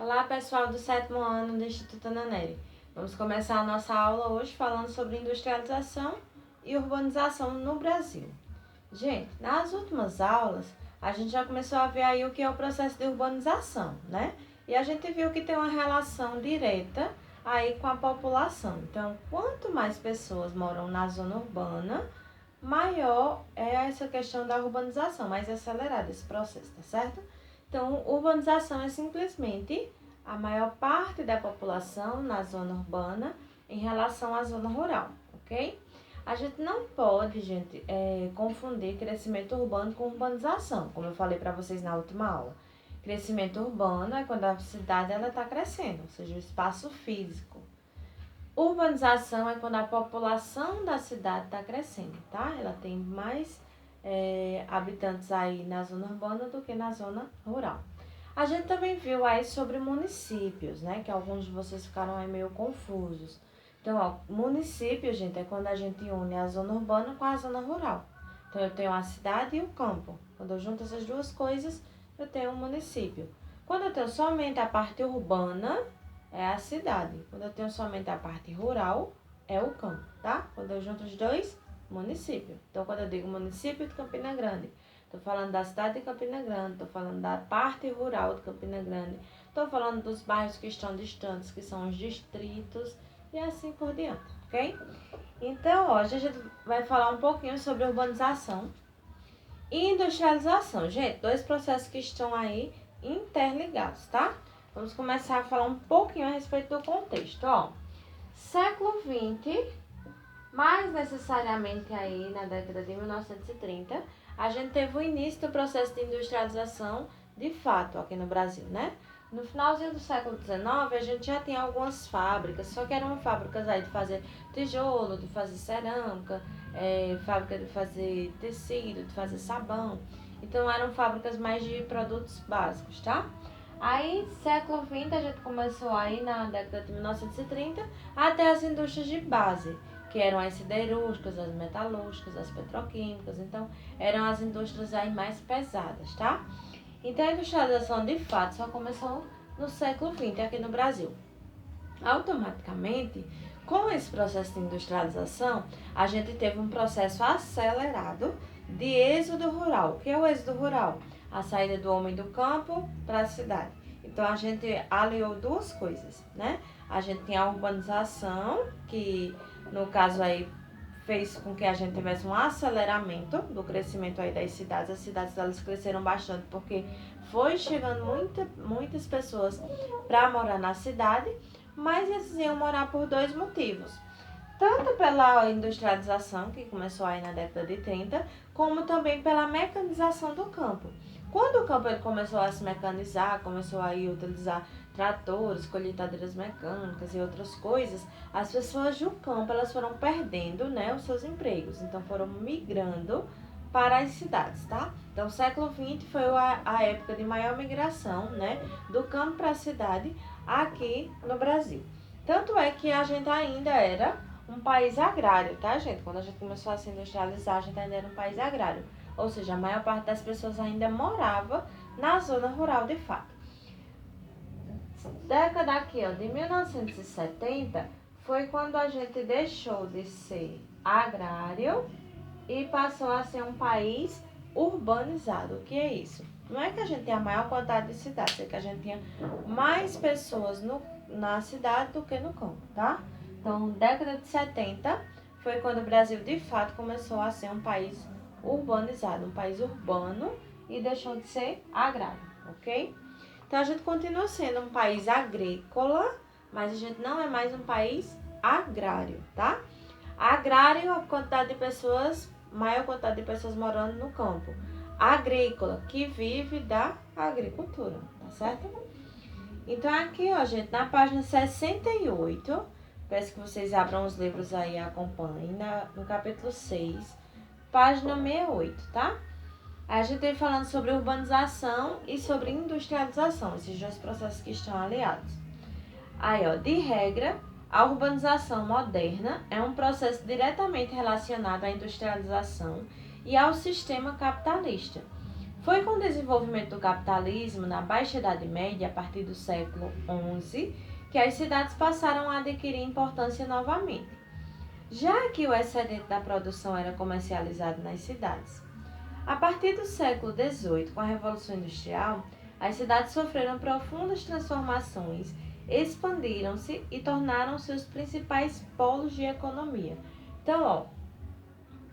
Olá, pessoal do 7º ano do Instituto Ana Nery. Vamos começar a nossa aula hoje falando sobre industrialização e urbanização no Brasil. Gente, nas últimas aulas, a gente já começou a ver aí o que é o processo de urbanização, né? E a gente viu que tem uma relação direta aí com a população. Então, quanto mais pessoas moram na zona urbana, maior é essa questão da urbanização, mais acelerada esse processo, tá certo? Então, urbanização é simplesmente a maior parte da população na zona urbana em relação à zona rural, ok? A gente não pode, gente, confundir crescimento urbano com urbanização, como eu falei para vocês na última aula. Crescimento urbano é quando a cidade está crescendo, ou seja, o espaço físico. Urbanização é quando a população da cidade está crescendo, tá? Ela tem mais habitantes aí na zona urbana do que na zona rural. A gente também viu aí sobre municípios, né? Que alguns de vocês ficaram aí meio confusos. Então, ó, município, gente, é quando a gente une a zona urbana com a zona rural. Então, eu tenho a cidade e o campo. Quando eu junto essas duas coisas, eu tenho um município. Quando eu tenho somente a parte urbana, é a cidade. Quando eu tenho somente a parte rural, é o campo, tá? Quando eu junto os dois, município. Então, quando eu digo município de Campina Grande, estou falando da cidade de Campina Grande, estou falando da parte rural de Campina Grande, estou falando dos bairros que estão distantes, que são os distritos, e assim por diante, ok? Então, hoje a gente vai falar um pouquinho sobre urbanização e industrialização. Gente, dois processos que estão aí interligados, tá? Vamos começar a falar um pouquinho a respeito do contexto, ó. Século XX, mais necessariamente aí na década de 1930, a gente teve o início do processo de industrialização de fato aqui no Brasil, né? No finalzinho do século XIX, a gente já tinha algumas fábricas, só que eram fábricas aí de fazer tijolo, de fazer cerâmica, fábrica de fazer tecido, de fazer sabão. Então, eram fábricas mais de produtos básicos, tá? Aí, século XX, a gente começou aí na década de 1930 até as indústrias de base, que eram as siderúrgicas, as metalúrgicas, as petroquímicas. Então, eram as indústrias aí mais pesadas, tá? Então, a industrialização, de fato, só começou no século XX aqui no Brasil. Automaticamente, com esse processo de industrialização, a gente teve um processo acelerado de êxodo rural. O que é o êxodo rural? A saída do homem do campo para a cidade. Então, a gente aliou duas coisas, né? A gente tem a urbanização, que no caso aí fez com que a gente tivesse um aceleramento do crescimento aí das cidades. As cidades elas cresceram bastante porque foi chegando muitas pessoas para morar na cidade, mas eles iam morar por dois motivos. Tanto pela industrialização, que começou aí na década de 30, como também pela mecanização do campo. Quando o campo ele começou a se mecanizar, começou a utilizar tratores, colheitadeiras mecânicas e outras coisas, as pessoas do campo elas foram perdendo, né, os seus empregos, então foram migrando para as cidades, tá? Então, o século XX foi a época de maior migração, né, do campo para a cidade aqui no Brasil. Tanto é que a gente ainda era um país agrário, tá, gente? Quando a gente começou a se industrializar, a gente ainda era um país agrário. Ou seja, a maior parte das pessoas ainda morava na zona rural de fato. Década aqui, ó, de 1970, foi quando a gente deixou de ser agrário e passou a ser um país urbanizado. O que é isso? Não é que a gente tenha a maior quantidade de cidades, é que a gente tinha mais pessoas na cidade do que no campo, tá? Então, década de 70 foi quando o Brasil de fato começou a ser um país urbanizado, um país urbano e deixou de ser agrário, ok? Então, a gente continua sendo um país agrícola, mas a gente não é mais um país agrário, tá? Agrário, a quantidade de pessoas, maior quantidade de pessoas morando no campo. Agrícola, que vive da agricultura, tá certo? Então, aqui, ó, gente, na página 68, peço que vocês abram os livros aí e acompanhem, no capítulo 6, página 68, tá? A gente vem falando sobre urbanização e sobre industrialização, esses dois processos que estão aliados. Aí, ó, de regra, a urbanização moderna é um processo diretamente relacionado à industrialização e ao sistema capitalista. Foi com o desenvolvimento do capitalismo na Baixa Idade Média, a partir do século XI, que as cidades passaram a adquirir importância novamente, já que o excedente da produção era comercializado nas cidades. A partir do século XVIII, com a Revolução Industrial, as cidades sofreram profundas transformações, expandiram-se e tornaram-se os principais polos de economia. Então,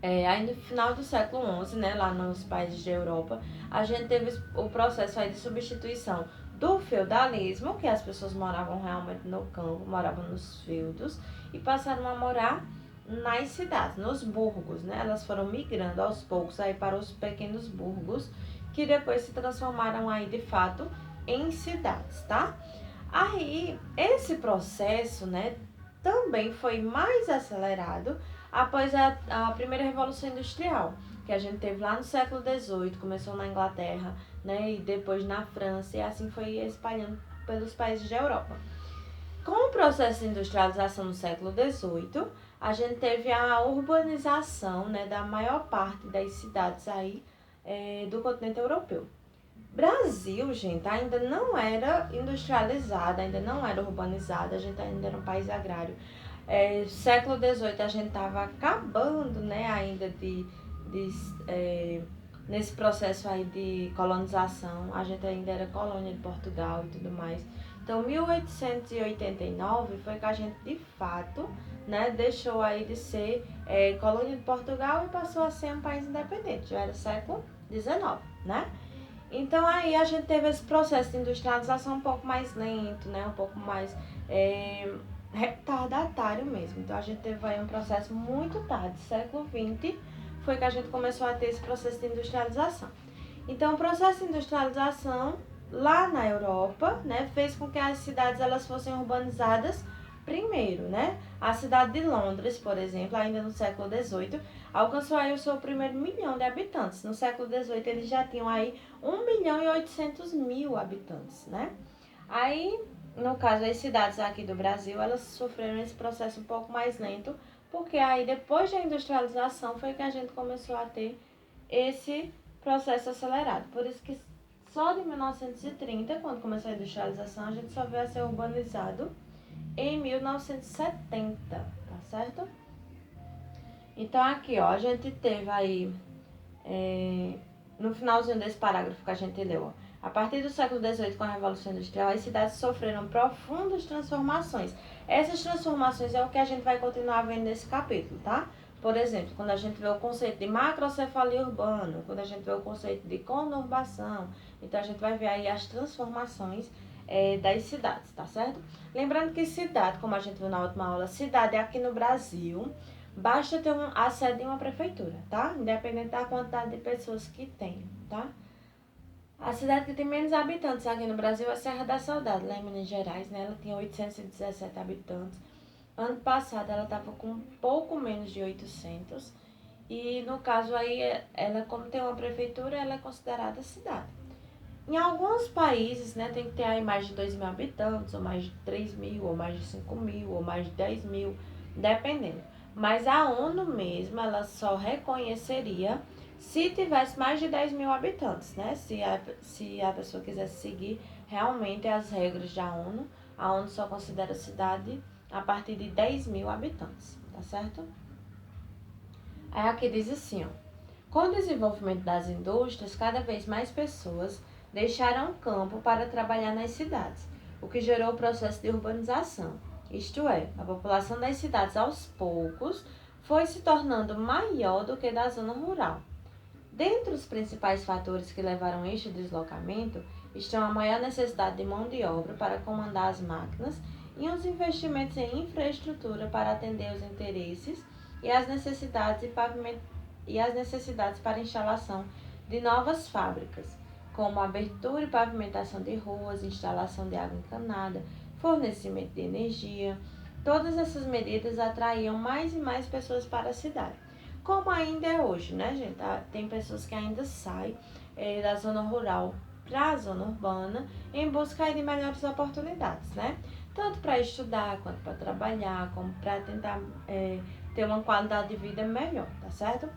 aí no final do século XI, né, lá nos países da Europa, a gente teve o processo aí de substituição do feudalismo, que as pessoas moravam realmente no campo, moravam nos feudos, e passaram a morar nas cidades, nos burgos, né? Elas foram migrando aos poucos aí para os pequenos burgos, que depois se transformaram aí de fato em cidades, tá? Aí, esse processo, né, também foi mais acelerado após a primeira Revolução Industrial, que a gente teve lá no século XVIII, começou na Inglaterra, né, e depois na França, e assim foi espalhando pelos países da Europa. Com o processo de industrialização no século XVIII, a gente teve a urbanização, né, da maior parte das cidades aí do continente europeu. Brasil, gente, ainda não era industrializada, ainda não era urbanizada, a gente ainda era um país agrário. Século XVIII a gente estava acabando, né, ainda nesse processo aí de colonização, a gente ainda era colônia de Portugal e tudo mais. Então, 1889 foi que a gente, de fato, né, deixou aí de ser colônia de Portugal e passou a ser um país independente, já era século XIX, né? Então aí a gente teve esse processo de industrialização um pouco mais lento, né? Um pouco mais retardatário mesmo. Então a gente teve aí um processo muito tarde, século XX, foi que a gente começou a ter esse processo de industrialização. Então o processo de industrialização lá na Europa, né, fez com que as cidades elas fossem urbanizadas primeiro, né? A cidade de Londres, por exemplo, ainda no século XVIII, alcançou aí o seu primeiro milhão de habitantes. No século XVIII, eles já tinham aí 1.800.000 habitantes, né? Aí, no caso, as cidades aqui do Brasil, elas sofreram esse processo um pouco mais lento, porque aí, depois da industrialização, foi que a gente começou a ter esse processo acelerado. Por isso que só de 1930, quando começou a industrialização, a gente só veio a ser urbanizado em 1970, tá certo? Então aqui, ó, a gente teve aí, no finalzinho desse parágrafo que a gente leu, ó, a partir do século XVIII, com a Revolução Industrial, as cidades sofreram profundas transformações. Essas transformações é o que a gente vai continuar vendo nesse capítulo, tá? Por exemplo, quando a gente vê o conceito de macrocefalia urbana, quando a gente vê o conceito de conurbação, então a gente vai ver aí as transformações das cidades, tá certo? Lembrando que cidade, como a gente viu na última aula, cidade é aqui no Brasil, basta ter a sede de uma prefeitura, tá? Independente da quantidade de pessoas que tem, tá? A cidade que tem menos habitantes aqui no Brasil é Serra da Saudade, lá em Minas Gerais, né? Ela tinha 817 habitantes. Ano passado ela estava com um pouco menos de 800. E no caso aí, ela como tem uma prefeitura, ela é considerada cidade. Em alguns países, né, tem que ter aí mais de 2.000 habitantes, ou mais de 3.000, ou mais de 5.000, ou mais de 10.000, dependendo. Mas a ONU mesmo, ela só reconheceria se tivesse mais de 10.000 habitantes, né? Se a pessoa quisesse seguir realmente as regras da ONU, a ONU só considera cidade a partir de 10.000 habitantes, tá certo? Aí aqui diz assim, ó. Com o desenvolvimento das indústrias, cada vez mais pessoas deixaram o campo para trabalhar nas cidades, o que gerou o processo de urbanização. Isto é, a população das cidades aos poucos foi se tornando maior do que da zona rural. Dentre os principais fatores que levaram a este deslocamento estão a maior necessidade de mão de obra para comandar as máquinas e os investimentos em infraestrutura para atender os interesses e as necessidades para a instalação de novas fábricas, como abertura e pavimentação de ruas, instalação de água encanada, fornecimento de energia. Todas essas medidas atraíam mais e mais pessoas para a cidade. Como ainda é hoje, né, gente? Tem pessoas que ainda saem da zona rural para a zona urbana em busca de melhores oportunidades, né? Tanto para estudar, quanto para trabalhar, como para tentar ter uma qualidade de vida melhor, tá certo?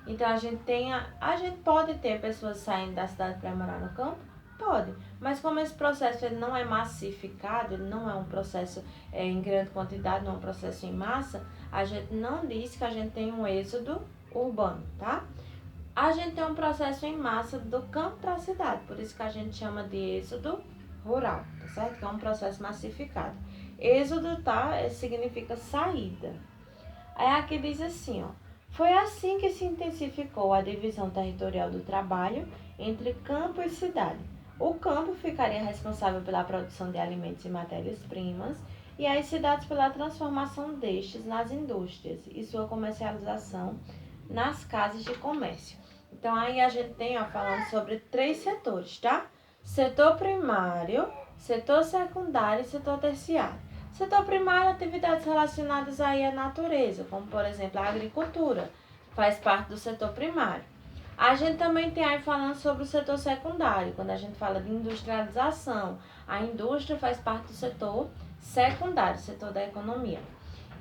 Então a gente pode ter pessoas saindo da cidade para morar no campo? Pode, mas como esse processo ele não é massificado, ele não é um processo em grande quantidade, não é um processo em massa, a gente não diz que a gente tem um êxodo urbano, tá? A gente tem um processo em massa do campo para a cidade, por isso que a gente chama de êxodo rural, tá certo? Que é um processo massificado. Êxodo, tá? Significa saída. Aí aqui diz assim, ó. Foi assim que se intensificou a divisão territorial do trabalho entre campo e cidade. O campo ficaria responsável pela produção de alimentos e matérias-primas e as cidades pela transformação destes nas indústrias e sua comercialização nas casas de comércio. Então aí a gente tem, ó, falando sobre 3 setores, tá? Setor primário, setor secundário e setor terciário. Setor primário, atividades relacionadas aí à natureza, como por exemplo a agricultura, faz parte do setor primário. A gente também tem aí falando sobre o setor secundário, quando a gente fala de industrialização, a indústria faz parte do setor secundário, setor da economia.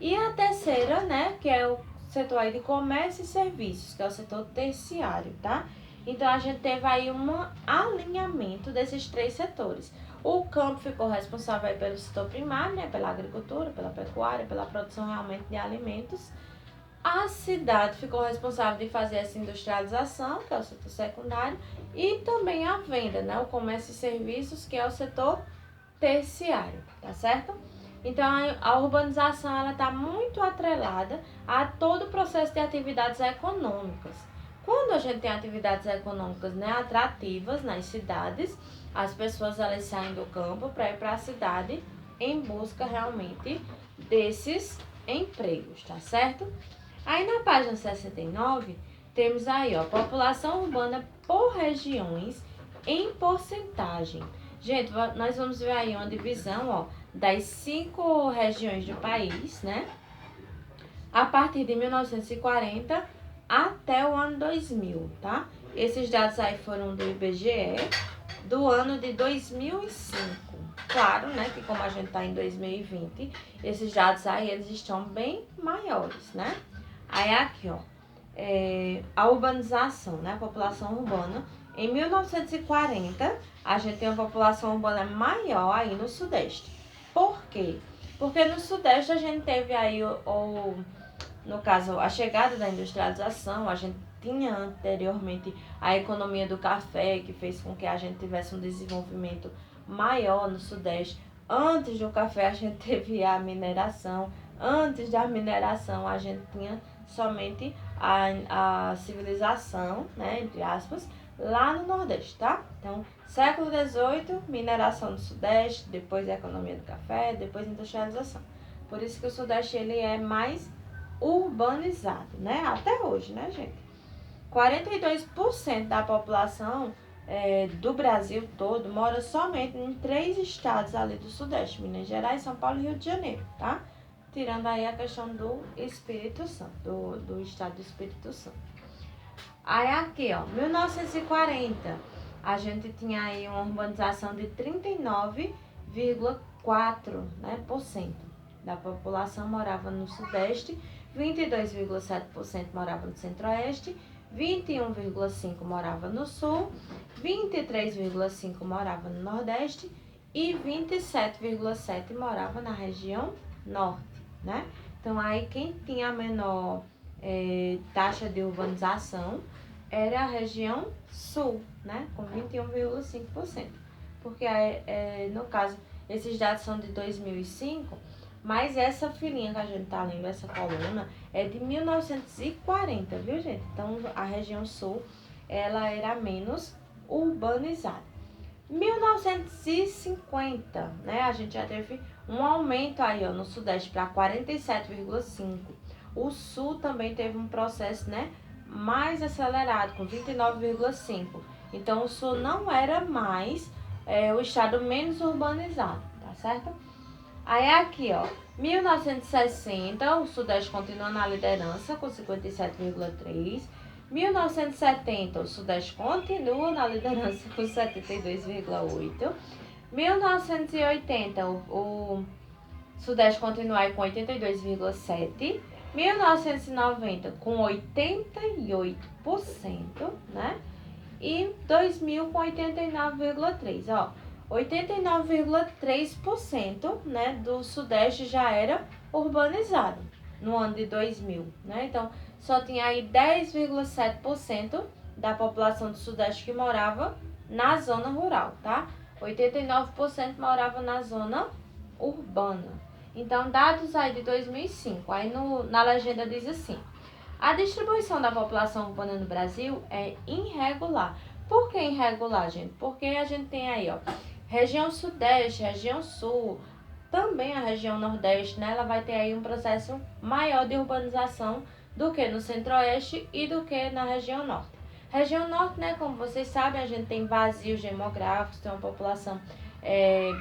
E a terceira, né, que é o setor aí de comércio e serviços, que é o setor terciário, tá? Então a gente teve aí um alinhamento desses 3 setores. O campo ficou responsável pelo setor primário, né, pela agricultura, pela pecuária, pela produção realmente de alimentos. A cidade ficou responsável de fazer essa industrialização, que é o setor secundário, e também a venda, né, o comércio e serviços, que é o setor terciário, tá certo? Então a urbanização ela está muito atrelada a todo o processo de atividades econômicas. Quando a gente tem atividades econômicas, né, atrativas nas cidades, as pessoas elas saem do campo para ir para a cidade em busca realmente desses empregos, tá certo? Aí na página 69, temos aí, ó, população urbana por regiões em porcentagem. Gente, nós vamos ver aí uma divisão, ó, das 5 regiões do país, né? A partir de 1940 até o ano 2000, tá? Esses dados aí foram do IBGE do ano de 2005. Claro, né, que como a gente tá em 2020, esses dados aí eles estão bem maiores, né? Aí aqui, ó, a urbanização, né, a população urbana. Em 1940, a gente tem uma população urbana maior aí no Sudeste. Por quê? Porque no Sudeste a gente teve aí, no caso, a chegada da industrialização, a gente tinha anteriormente a economia do café, que fez com que a gente tivesse um desenvolvimento maior no Sudeste. Antes do café a gente teve a mineração, antes da mineração a gente tinha somente a civilização, né, entre aspas, lá no Nordeste, tá? Então, século XVIII, mineração do Sudeste, depois a economia do café, depois industrialização. Por isso que o Sudeste ele é mais urbanizado, né? Até hoje, né, gente? 42% da população do Brasil todo mora somente em 3 estados ali do Sudeste, Minas Gerais, São Paulo e Rio de Janeiro, tá? Tirando aí a questão do Espírito Santo, do estado do Espírito Santo. Aí aqui, ó, 1940, a gente tinha aí uma urbanização de 39,4%, né, da população morava no Sudeste, 22,7% morava no Centro-Oeste, 21,5% morava no Sul, 23,5% morava no Nordeste e 27,7% morava na região Norte, né? Então aí quem tinha a menor taxa de urbanização era a região Sul, né? Com 21,5%. Porque no caso, esses dados são de 2005, mas essa filinha que a gente tá lendo, essa coluna, é de 1940, viu, gente? Então, a região Sul, ela era menos urbanizada. 1950, né? A gente já teve um aumento aí, ó, no Sudeste para 47,5%. O Sul também teve um processo, né, mais acelerado, com 29,5%. Então, o Sul não era mais o estado menos urbanizado, tá certo? Aí aqui, ó, 1960, o Sudeste continua na liderança com 57,3%. 1970, o Sudeste continua na liderança com 72,8%. 1980, o Sudeste continua aí com 82,7%. 1990 com 88%, né? E 2000 com 89,3%, ó. 89,3%, né, do Sudeste já era urbanizado no ano de 2000, né? Então, só tinha aí 10,7% da população do Sudeste que morava na zona rural, tá? 89% morava na zona urbana. Então, dados aí de 2005, aí na legenda diz assim: a distribuição da população urbana no Brasil é irregular. Por que irregular, gente? Porque a gente tem aí, ó, região Sudeste, região Sul, também a região Nordeste, né? Ela vai ter aí um processo maior de urbanização do que no Centro-Oeste e do que na região Norte. Região Norte, né? Como vocês sabem, a gente tem vazios demográficos, tem uma população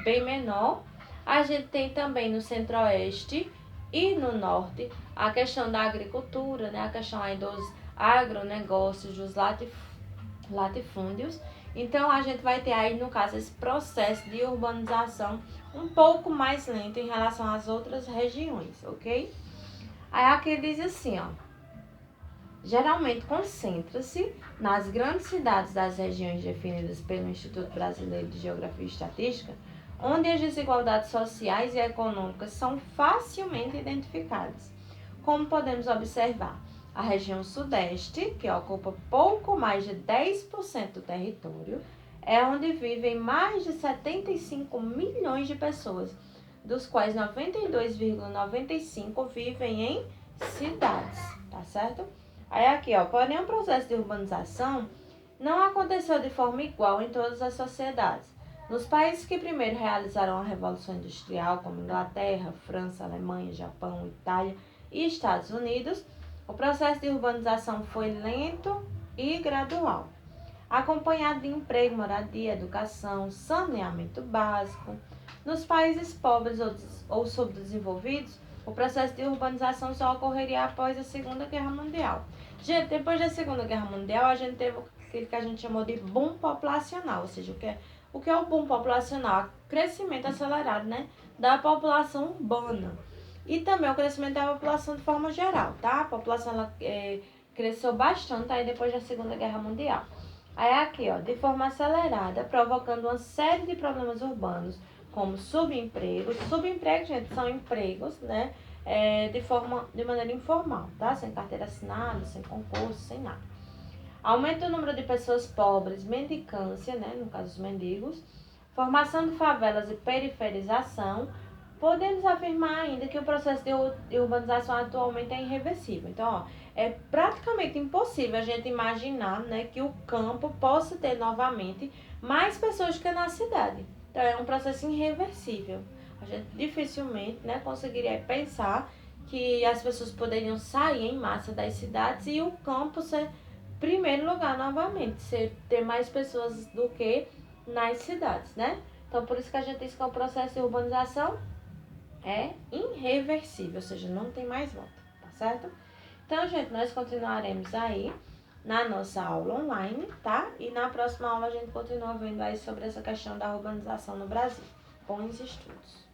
bem menor. A gente tem também no Centro-Oeste e no Norte a questão da agricultura, né? A questão aí dos agronegócios, dos latifúndios. Então, a gente vai ter aí, no caso, esse processo de urbanização um pouco mais lento em relação às outras regiões, ok? Aí aqui diz assim, ó: geralmente concentra-se nas grandes cidades das regiões definidas pelo Instituto Brasileiro de Geografia e Estatística, onde as desigualdades sociais e econômicas são facilmente identificadas. Como podemos observar, a região Sudeste, que ocupa pouco mais de 10% do território, é onde vivem mais de 75 milhões de pessoas, dos quais 92,95 vivem em cidades, tá certo? Aí aqui, ó, porém o processo de urbanização não aconteceu de forma igual em todas as sociedades. Nos países que primeiro realizaram a Revolução Industrial, como Inglaterra, França, Alemanha, Japão, Itália e Estados Unidos, o processo de urbanização foi lento e gradual, acompanhado de emprego, moradia, educação, saneamento básico. Nos países pobres ou subdesenvolvidos, o processo de urbanização só ocorreria após a Segunda Guerra Mundial. Gente, depois da Segunda Guerra Mundial, a gente teve aquilo que a gente chamou de boom populacional, ou seja, o que é o boom populacional? Crescimento acelerado, né, da população urbana. E também o crescimento da população de forma geral, tá? A população ela, cresceu bastante aí depois da Segunda Guerra Mundial. Aí aqui, ó, de forma acelerada, provocando uma série de problemas urbanos, como subemprego. Subemprego, gente, são empregos, né, de maneira informal, tá? Sem carteira assinada, sem concurso, sem nada. Aumento do número de pessoas pobres, mendicância, né, no caso dos mendigos, formação de favelas e periferização. Podemos afirmar ainda que o processo de urbanização atualmente é irreversível. Então, ó, é praticamente impossível a gente imaginar, né, que o campo possa ter novamente mais pessoas que na cidade. Então, é um processo irreversível. A gente dificilmente, né, conseguiria pensar que as pessoas poderiam sair em massa das cidades e o campo ser primeiro lugar novamente, ter mais pessoas do que nas cidades, né? Então, por isso que a gente diz que o processo de urbanização é irreversível, ou seja, não tem mais volta, tá certo? Então, gente, nós continuaremos aí na nossa aula online, tá? E na próxima aula a gente continua vendo aí sobre essa questão da urbanização no Brasil. Bons estudos!